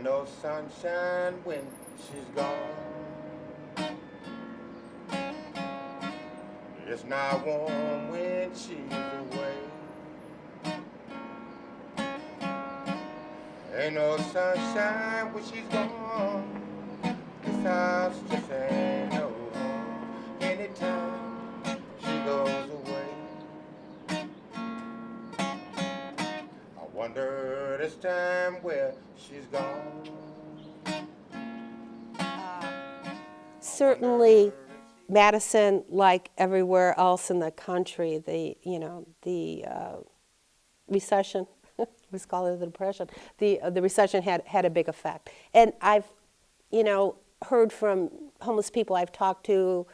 Ain't no sunshine when she's gone. It's not warm when she's away. Ain't no sunshine when she's gone. This house just ain't no home anytime she goes away. I wonder this time where she's gone. Certainly, Madison, like everywhere else in the country, the recession, let's call it the depression, the recession had a big effect. And I've, heard from homeless people I've talked to,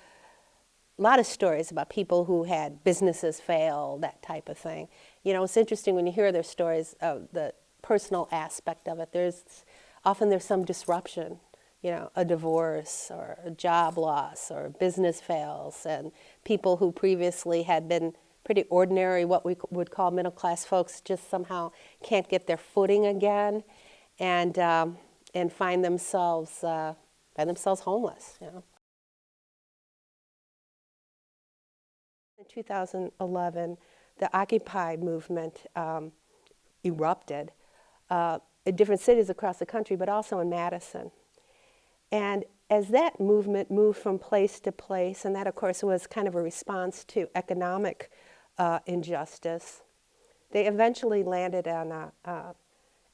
a lot of stories about people who had businesses fail, that type of thing. It's interesting when you hear their stories of the personal aspect of it. There's some disruption, a divorce or a job loss or business fails, and people who previously had been pretty ordinary, what we would call middle-class folks, just somehow can't get their footing again, and find themselves homeless. In 2011, the Occupy movement erupted in different cities across the country, but also in Madison. And as that movement moved from place to place, and that, of course, was kind of a response to economic injustice, they eventually landed on an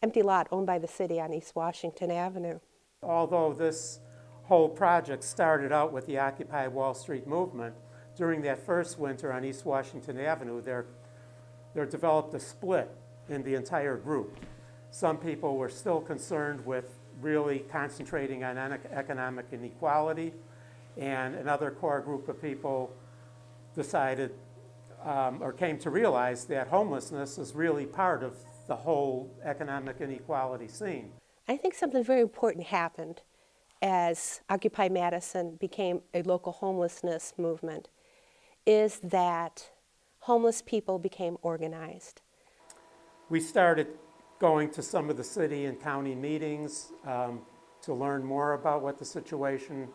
empty lot owned by the city on East Washington Avenue. Although this whole project started out with the Occupy Wall Street movement, during that first winter on East Washington Avenue, there developed a split in the entire group. Some people were still concerned with really concentrating on economic inequality, and another core group of people decided or came to realize that homelessness is really part of the whole economic inequality scene. I think something very important happened as Occupy Madison became a local homelessness movement, is that homeless people became organized. We started going to some of the city and county meetings to learn more about what the situation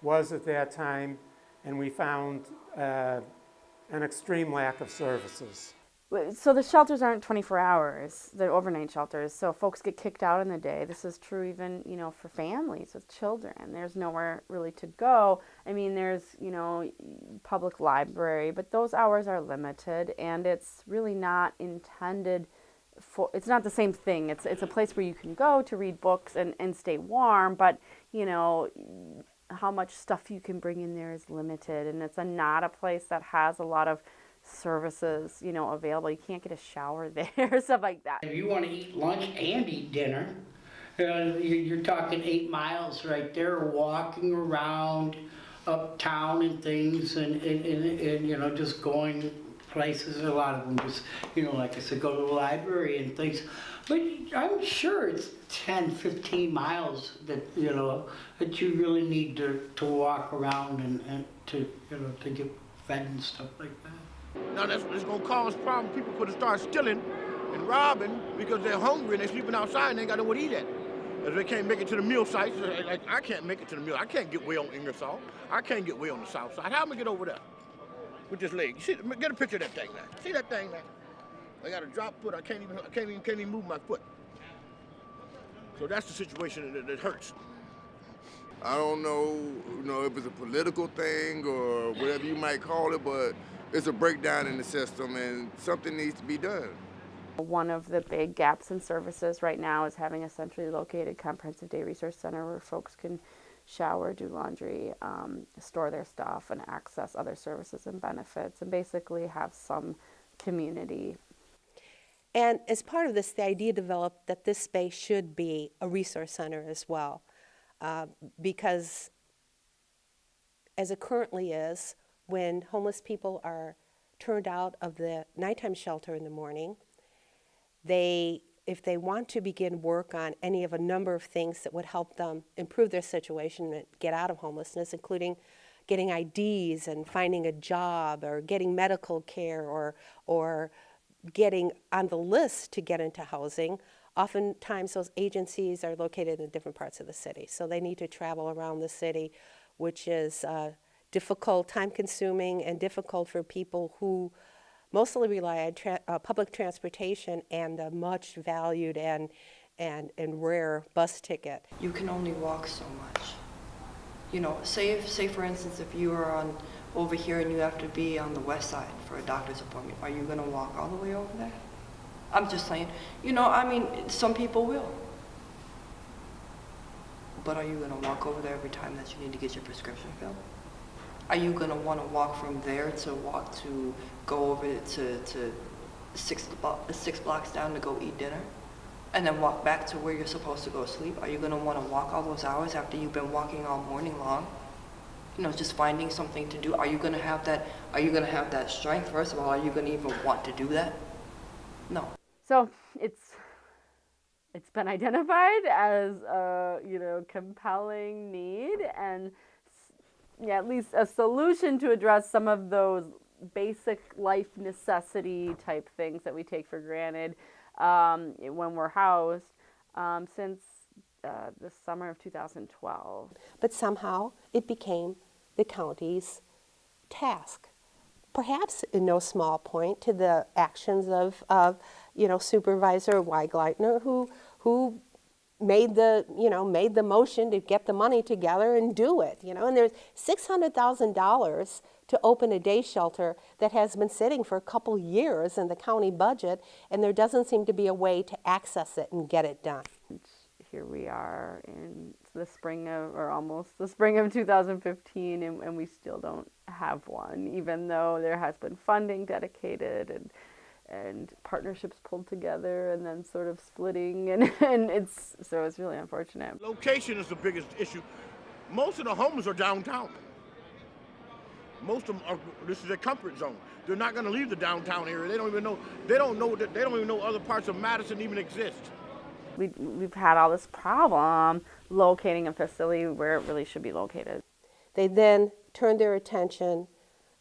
was at that time, and we found an extreme lack of services. So the shelters aren't 24 hours, they're overnight shelters, so folks get kicked out in the day. This is true even, for families with children. There's nowhere really to go. I mean, there's, public library, but those hours are limited, and it's really not intended for, it's not the same thing. It's a place where you can go to read books and stay warm, but, how much stuff you can bring in there is limited, and it's not a place that has a lot of services, available. You can't get a shower there, stuff like that. If you want to eat lunch and eat dinner, you're talking 8 miles right there, walking around uptown and things, and just going places. A lot of them just, like I said, go to the library and things. But I'm sure it's 10, 15 miles that, that you really need to walk around and to get fed and stuff like that. Now that's going to cause problems. People could start stealing and robbing because they're hungry and they're sleeping outside and they ain't got nowhere to eat at. Because they can't make it to the meal sites. Like, I can't make it to the meal. I can't get way on Ingersoll. I can't get way on the south side. How am I get over there with this leg? You see, get a picture of that thing now. See that thing now? I got a drop foot. I can't even move my foot. So that's the situation that hurts. I don't know, if it's a political thing or whatever you might call it, but it's a breakdown in the system and something needs to be done. One of the big gaps in services right now is having a centrally located comprehensive day resource center where folks can shower, do laundry, store their stuff, and access other services and benefits, and basically have some community. And as part of this, the idea developed that this space should be a resource center as well, because as it currently is, when homeless people are turned out of the nighttime shelter in the morning, if they want to begin work on any of a number of things that would help them improve their situation and get out of homelessness, including getting IDs and finding a job or getting medical care or getting on the list to get into housing, oftentimes those agencies are located in different parts of the city, so they need to travel around the city, which is difficult, time-consuming, and difficult for people who mostly rely on public transportation and a much valued and rare bus ticket. You can only walk so much. You know, say for instance, if you are over here and you have to be on the west side for a doctor's appointment, are you gonna walk all the way over there? I'm just saying, you know, I mean, some people will. But are you gonna walk over there every time that you need to get your prescription filled? Are you gonna wanna walk from there to go over to six blocks down to go eat dinner? And then walk back to where you're supposed to go sleep? Are you gonna wanna walk all those hours after you've been walking all morning long? You know, just finding something to do. Are you gonna have that strength? First of all, are you gonna even want to do that? No. So it's been identified as a, you know, compelling need and at least a solution to address some of those basic life necessity type things that we take for granted when we're housed since the summer of 2012. But somehow it became the county's task. Perhaps in no small point to the actions of Supervisor Weigleitner, who made the motion to get the money together and do it. And there's $600,000 to open a day shelter that has been sitting for a couple years in the county budget, and there doesn't seem to be a way to access it and get it done. Here we are in the spring of 2015, and we still don't have one, even though there has been funding dedicated and partnerships pulled together and then sort of splitting, and it's really unfortunate. Location is the biggest issue. Most of the homes are downtown. Most of them this is their comfort zone. They're not going to leave the downtown area. They don't even know other parts of Madison even exist. We've had all this problem locating a facility where it really should be located. They then turned their attention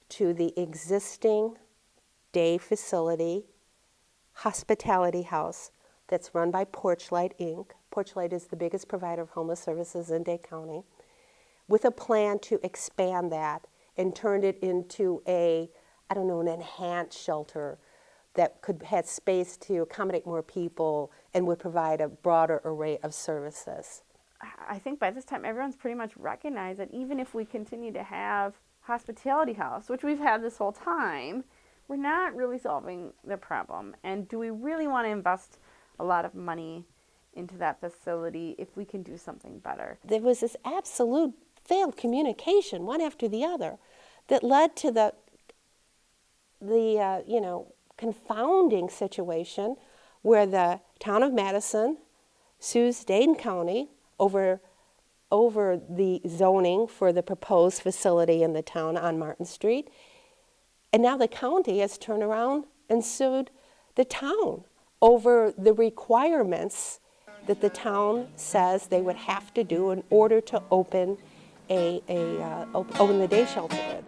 to the existing day facility, hospitality house that's run by Porchlight, Inc. Porchlight is the biggest provider of homeless services in Dade County, with a plan to expand that and turn it into an enhanced shelter that could have space to accommodate more people and would provide a broader array of services. I think by this time everyone's pretty much recognized that even if we continue to have hospitality house, which we've had this whole time, we're not really solving the problem. And do we really want to invest a lot of money into that facility if we can do something better? There was this absolute failed communication, one after the other, that led to the confounding situation where the town of Madison sues Dade County over the zoning for the proposed facility in the town on Martin Street. And now the county has turned around and sued the town over the requirements that the town says they would have to do in order to open open the day shelter.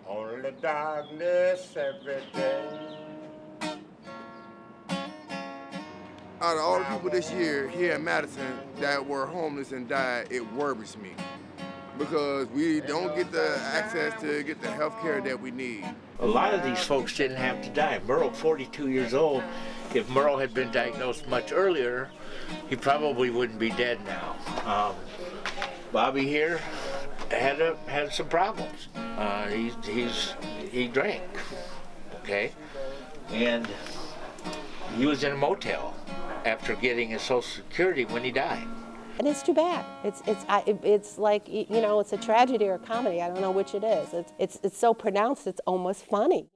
Only darkness every day. Out of all the people this year here in Madison that were homeless and died, it worries me because we don't get the access to get the health care that we need. A lot of these folks didn't have to die. Merle, 42 years old, if Merle had been diagnosed much earlier, he probably wouldn't be dead now. Bobby here had some problems. He drank, okay? And he was in a motel after getting his Social Security when he died. And it's too bad. It's like, it's a tragedy or a comedy. I don't know which it is. It's so pronounced, it's almost funny.